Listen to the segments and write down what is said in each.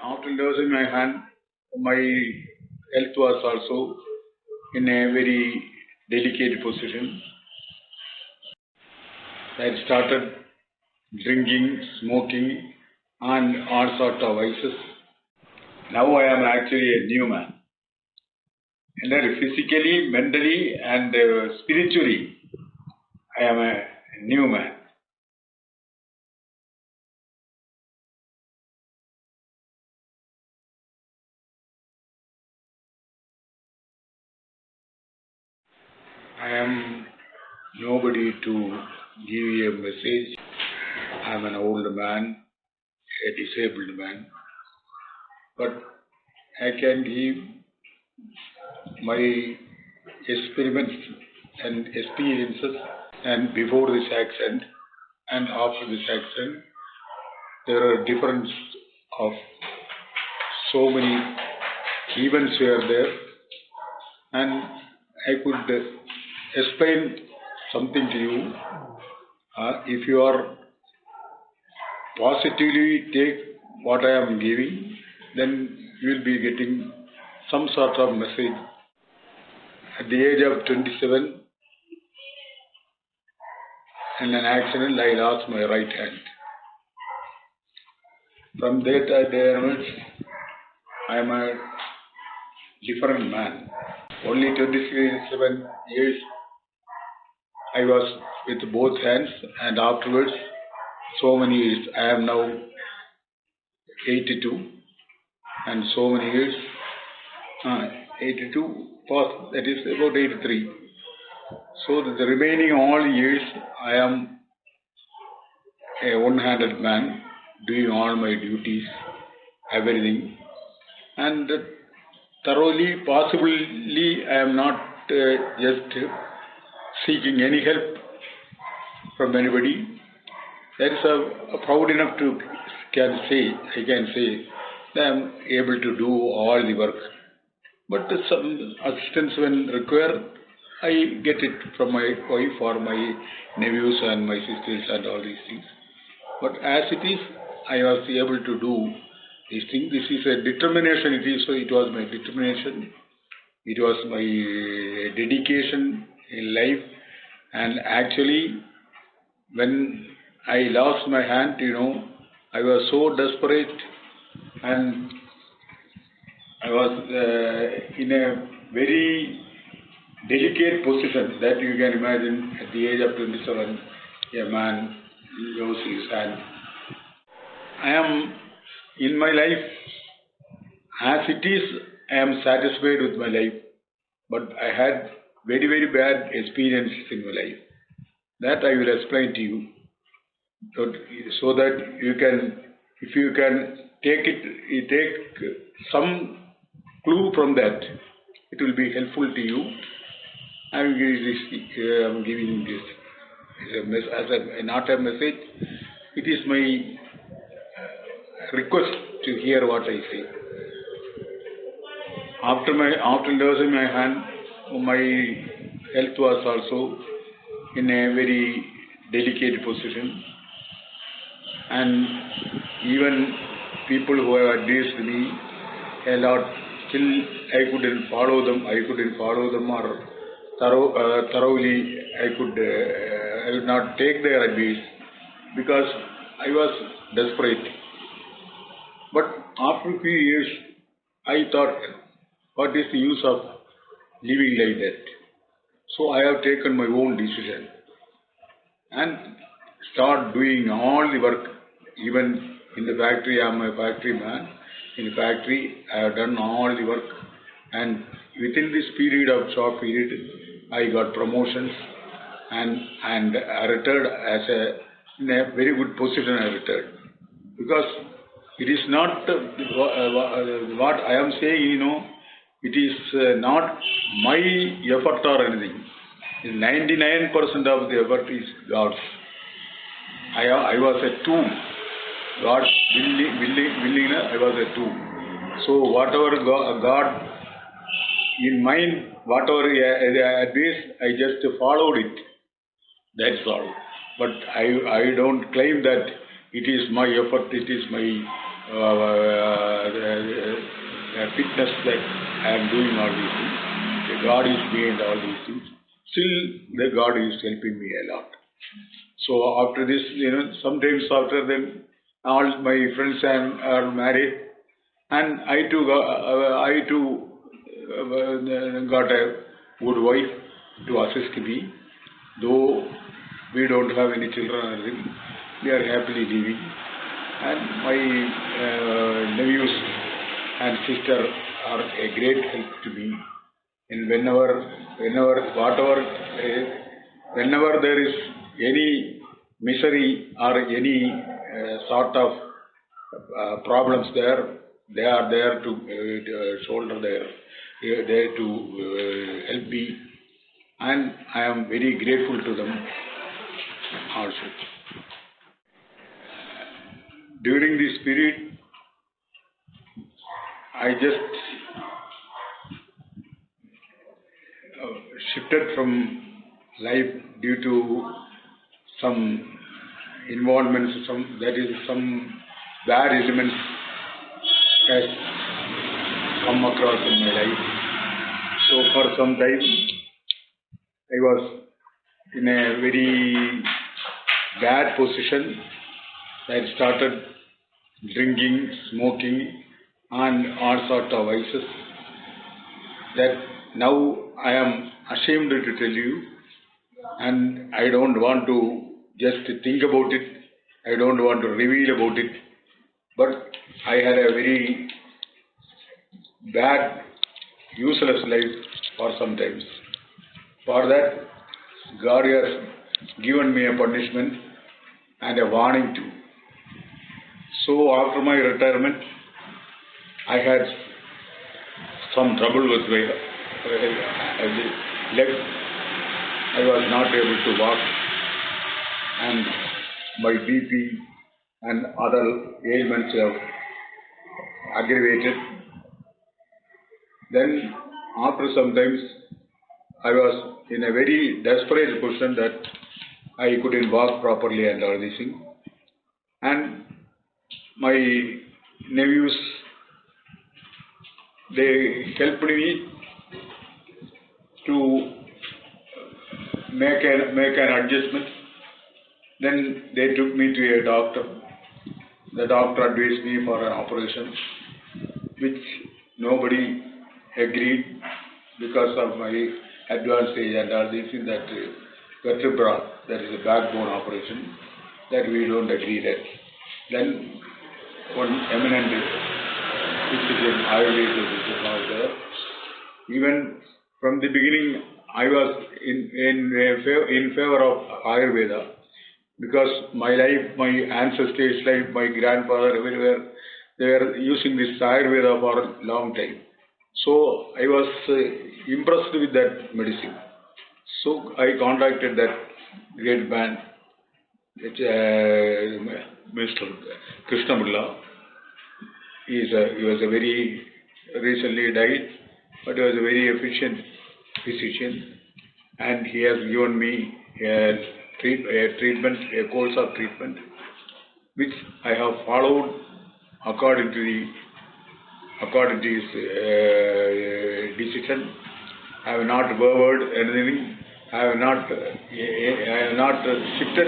After losing my hand, my health was also in a very delicate position. I started drinking, smoking, and all sorts of vices. Now I am actually a new man. And physically, mentally, and spiritually, I am a new man. I am nobody to give you a message. I am an old man, a disabled man, but I can give my experiments and experiences, and before this accident and after this accident, there are difference of so many events were there, and I could explain something to you. If you are positively take what I am giving, then you will be getting some sort of message. At the age of 27, in an accident, I lost my right hand. From that day onwards, I am a different man. Only 27 years I was with both hands, and afterwards, so many years. I am now 82, and so many years. 82 past, that is about 83. So the remaining all years, I am a one-handed man, doing all my duties, everything, and thoroughly, possibly, I am not just seeking any help from anybody. That is a proud enough to I can say that I am able to do all the work. But some assistance when required, I get it from my wife or my nephews and my sisters and all these things. But as it is, I was able to do these things. This is a determination. So it was my determination. It was my dedication in life. And actually, when I lost my hand, I was so desperate, and I was in a very delicate position that you can imagine. At the age of 27, a man loses his hand. I am in my life, as it is, I am satisfied with my life, but I had very, very bad experiences in my life. That I will explain to you, so that you can, if you can take some clue from that, it will be helpful to you. I am giving this as not a message. It is my request to hear what I say. After losing my hand, my health was also in a very delicate position, and even people who have advised me a lot, still I couldn't follow them. Or thoroughly I would not take their advice because I was desperate. But after a few years, I thought, what is the use of living like that? So I have taken my own decision and start doing all the work. Even in the factory, I am a factory man. In the factory, I have done all the work, and within this short period, I got promotions, and I retired in a very good position. I retired because it is not what I am saying. It is not my effort or anything. 99% of the effort is God's. I was a tool. God willing, I was a tool. So whatever God in mind, whatever advice, I just followed it. That's all. But I don't claim that it is my effort, it is my fitness that I am doing all these things. The God is behind all these things. Still, the God is helping me a lot. So after this, sometimes after then, all my friends are married, and I too got a good wife to assist me. Though we don't have any children or anything, we are happily living. And my nephews and sister are a great help to me. And whenever there is any misery or any sort of problems there, they are there to shoulder there to help me, and I am very grateful to them also. During this period, I just shifted from life due to some involvements, some bad elements has come across in my life. So for some time, I was in a very bad position. I started drinking, smoking, and all sorts of vices that now I am ashamed to tell you, and I don't want to just think about it. I don't want to reveal about it. But I had a very bad, useless life for some times. For that, God has given me a punishment and a warning too. So after my retirement, I had some trouble with my leg. I was not able to walk, and my BP and other ailments have aggravated. Then after some times, I was in a very desperate position that I couldn't walk properly and all these things. And my nephews, they helped me to make an adjustment. Then they took me to a doctor. The doctor advised me for an operation, which nobody agreed because of my advanced age and all these things, that vertebra, that is a backbone operation, that we don't agree that. Then one eminent physician, Ayurveda physician was there. Even from the beginning, I was in favor of Ayurveda, because my life, my ancestors' life, my grandfather, everywhere, they were using this Ayurveda for a long time. So I was impressed with that medicine. So I contacted that great man, Mr. Krishna. He was a very recently died, but he was a very efficient physician, and he has given me a treatment, a course of treatment, which I have followed according to his decision. I have not wavered anything. I have not shifted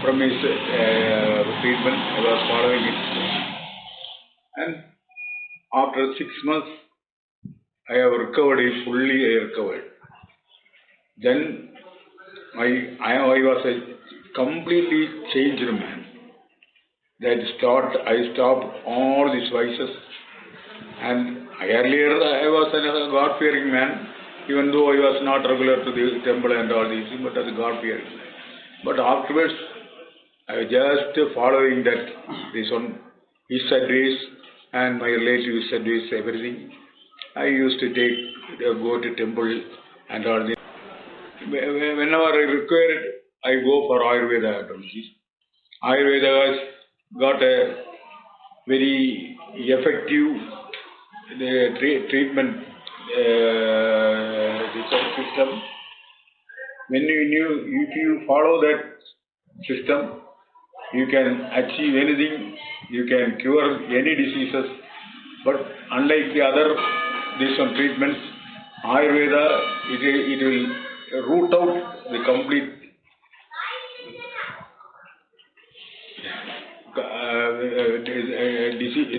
from his treatment. I was following it. And after 6 months, I have recovered, fully recovered. Then I was a completely changed man. I stopped all these vices. And earlier I was a God-fearing man, even though I was not regular to the temple and all these things, but as a God-fearing man. But afterwards, I was just following this one, his advice and my relatives' advice, everything. I used to go to temple and all this. Whenever I required, I go for Ayurveda. Ayurveda has got a very effective treatment system. If you follow that system, you can achieve anything. You can cure any diseases But unlike the other these some treatments, Ayurveda it will root out the complete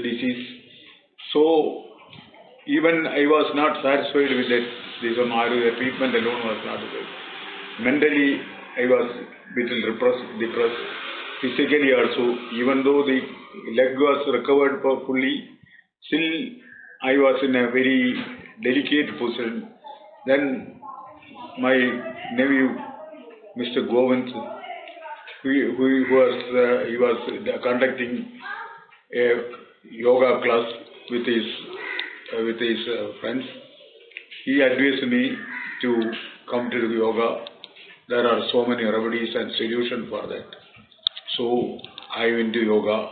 disease. So even I was not satisfied with that. This Ayurveda treatment alone was not good. Mentally I was little depressed. Physically also, even though the leg was recovered fully, still I was in a very delicate position. Then my nephew, Mr. Govind, he was conducting a yoga class with his friends. He advised me to come to the yoga. There are so many remedies and solutions for that. So I went to yoga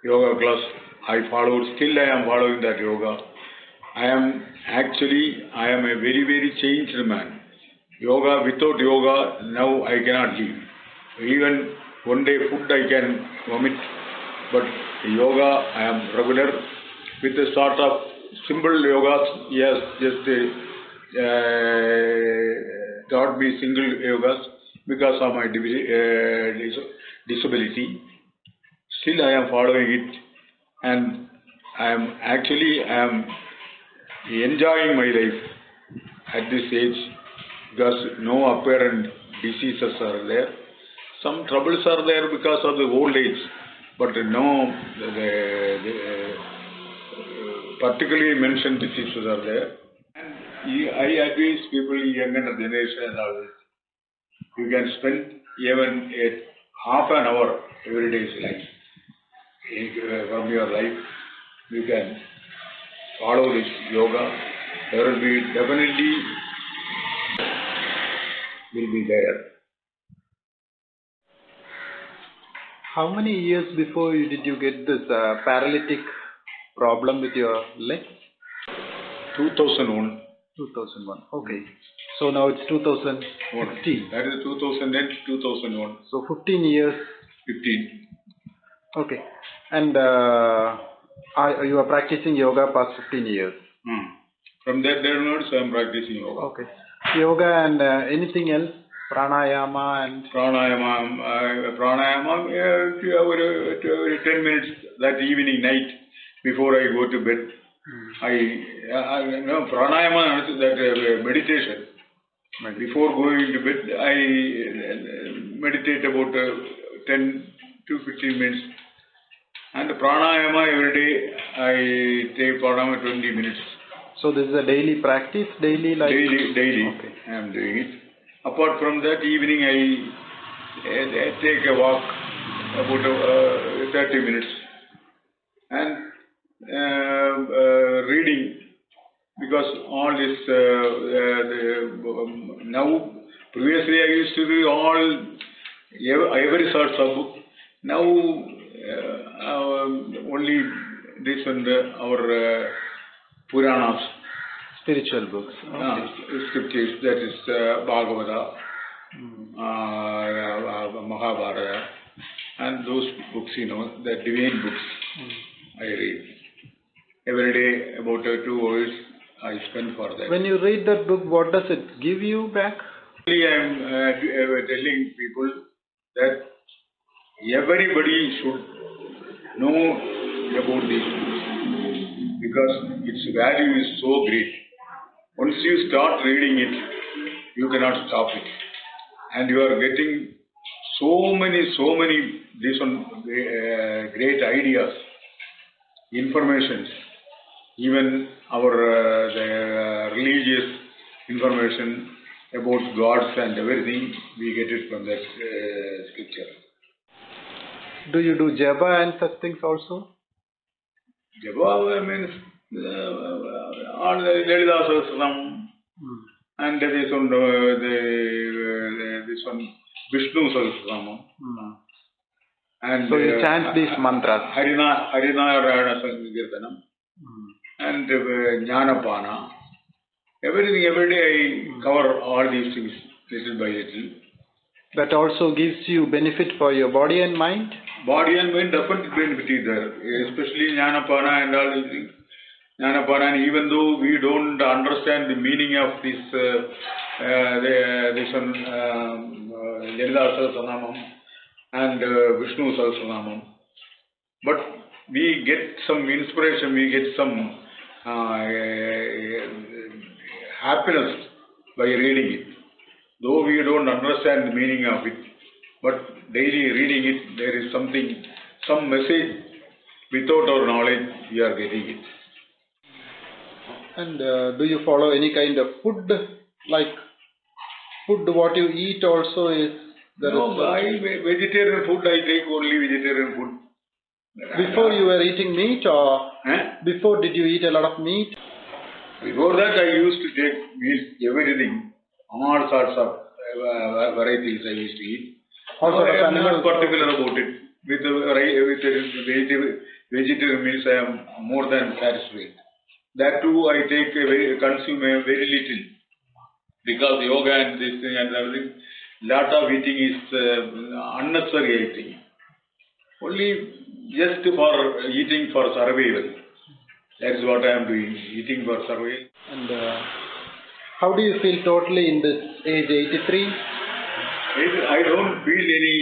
class. I followed. Still I am following that yoga. I am a very, very changed man. Without yoga, now I cannot live. Even one day food I can vomit, but yoga I am regular. With a sort of simple yogas, yes, just taught me single yogas because of my disability. Still I am following it, and I am enjoying my life at this age because no apparent diseases are there. Some troubles are there because of the old age, but no particularly mentioned diseases are there. And I advise people, younger generation, you can spend even half an hour every day's life. From your life, you can follow this yoga. There will be definitely will be there. How many years before did you get this paralytic problem with your leg? 2001. 2001. Okay. So now it's 2016. That is 2008, 2001. So 15 years. 15. Okay. And you are practicing yoga past 15 years. From that onwards, I am practicing yoga. Okay. Yoga and anything else? Pranayama and... Pranayama, every 10 minutes that evening, night, before I go to bed. Pranayama, that meditation. Before going to bed, I meditate about 10 to 15 minutes. And pranayama every day, I take pranayama 20 minutes. So this is a daily practice? Daily? Daily. Okay. I am doing it. Apart from that, evening I take a walk about 30 minutes. And reading, because all this now, previously I used to do every sort of book. Now only this and our Puranas, spiritual books, scriptures, that is Bhagavata, Mahabharata, and those books, the divine books I read. Every day about 2 hours I spend for that. When you read that book, what does it give you back? I am telling people that everybody should know about these books because its value is so great. Once you start reading it, you cannot stop it. And you are getting so many these great ideas, informations, even our religious information about gods and everything, we get it from that scripture. Do you do japa and such things also? Japa means all the Lalita Sahasranam and this one Vishnu Sahasranam. And so you chant these mantras. Harinarayana Sankirtanam and Jnanapana. Everything, every day I cover all these things little by little. That also gives you benefit for your body and mind? Body and mind definitely benefit is there, especially Jnanapana and all these things. Jnanapana, and even though we don't understand the meaning of this one, Lalita Sahasranamam and Vishnu Sahasranamam, but we get some inspiration, we get some happiness by reading it. Though we don't understand the meaning of it, but daily reading it, there is something, some message without our knowledge, we are getting it. And do you follow any kind of food? Like food, what you eat also is... Vegetarian food, I take only vegetarian food. Before you were eating meat, or before did you eat a lot of meat? Before that I used to take meat, everything, all sorts of varieties I used to eat. Also, I am not particular about it. With vegetarian meals I am more than satisfied. That too I consume very little. Because yoga and this thing and everything, lot of eating is unnecessary, I think. Only just for eating for survival. That is what I am doing, eating for survival. And how do you feel totally in this age, 83? I don't feel any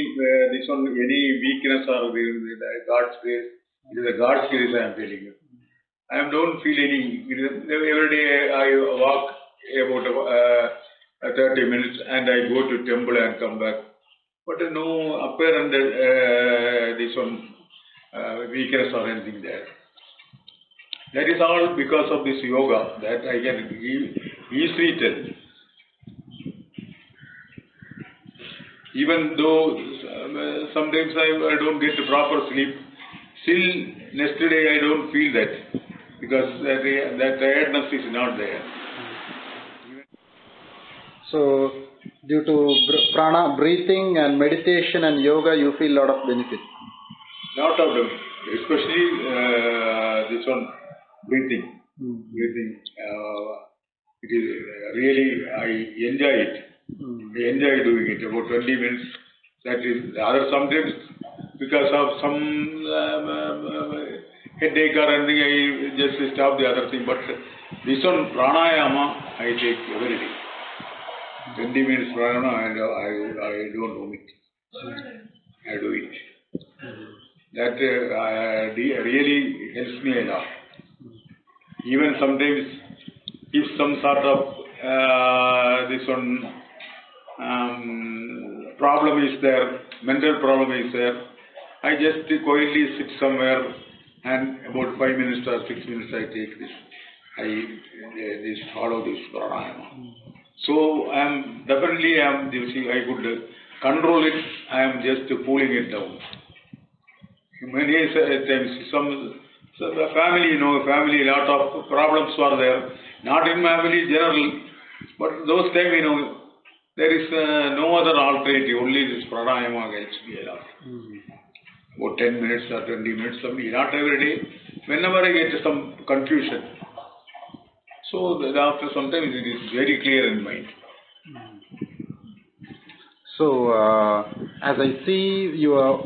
weakness or God's grace. It is a God's grace I am telling you. I don't feel any. Every day I walk about 30 minutes and I go to temple and come back. But no apparent weakness or anything there. That is all because of this yoga that I can easily tell. Even though sometimes I don't get proper sleep, still next day I don't feel that because that tiredness is not there. So, due to prana, breathing and meditation and yoga, you feel a lot of benefit? Lot of them, especially this one, breathing. Breathing, it is really, I enjoy it. I enjoy doing it, about 20 minutes. That is, sometimes because of some headache or anything, I just stop the other thing. But this one, pranayama, I take every day. 20 minutes pranayama and I don't omit. I do it. That really helps me a lot. Even sometimes, if some sort of problem is there, mental problem is there, I just quietly sit somewhere and about 5 minutes or 6 minutes I take this. I follow this pranayama. So I could control it. I am just pulling it down. Many times, some family, family, lot of problems were there. Not in family, general, but those times, there is no other alternative. Only this pranayama helps me a lot. About 10 minutes or 20 minutes, not every day. Whenever I get some confusion. So after sometimes it is very clear in mind. So, as I see, you are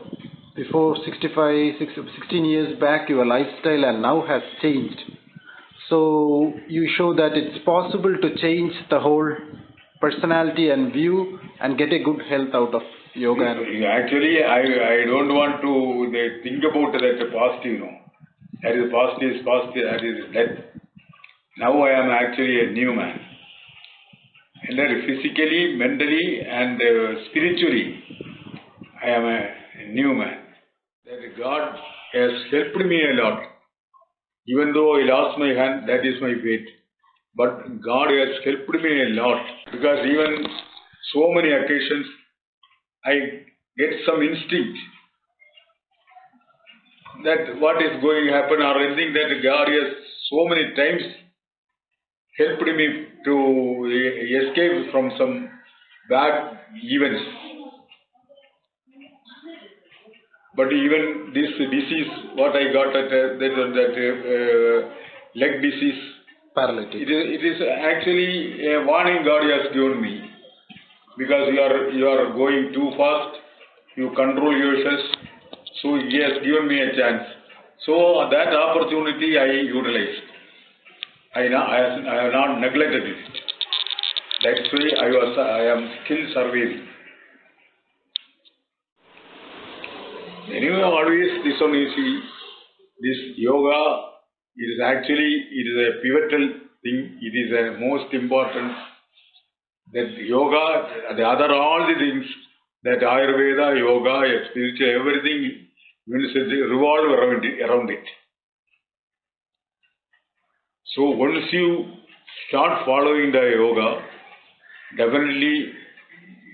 before 16 years back, your lifestyle and now has changed. So, you show that it's possible to change the whole personality and view and get a good health out of yoga. Actually, I don't want to think about that positive, That is positive, that is death. Now I am actually a new man. And physically, mentally and spiritually, I am a new man. That God has helped me a lot. Even though I lost my hand, that is my fate. But God has helped me a lot. Because even so many occasions, I get some instinct that what is going to happen or anything, that God has so many times helped me to escape from some bad events. But even this disease, what I got at leg disease, paralytic. It is actually a warning God has given me. because you are going too fast, you control yourself. So he has given me a chance. So that opportunity I utilized. I have not neglected it. That's why I am still surviving. Anyway, always this one you see, this yoga, it is a pivotal thing. It is a most important. That yoga, the other all the things, that Ayurveda, yoga, spiritual, everything means revolve around it. So once you start following the yoga, definitely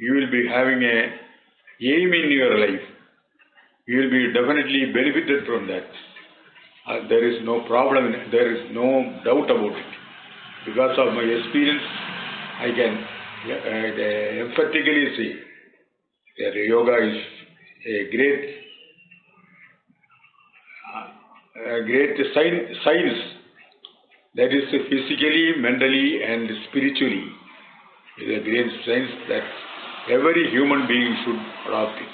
you will be having a aim in your life. You will be definitely benefited from that. There is no problem, there is no doubt about it. Because of my experience, I can emphatically say that yoga is a great science that is physically, mentally and spiritually. It is a great science that every human being should adopt it.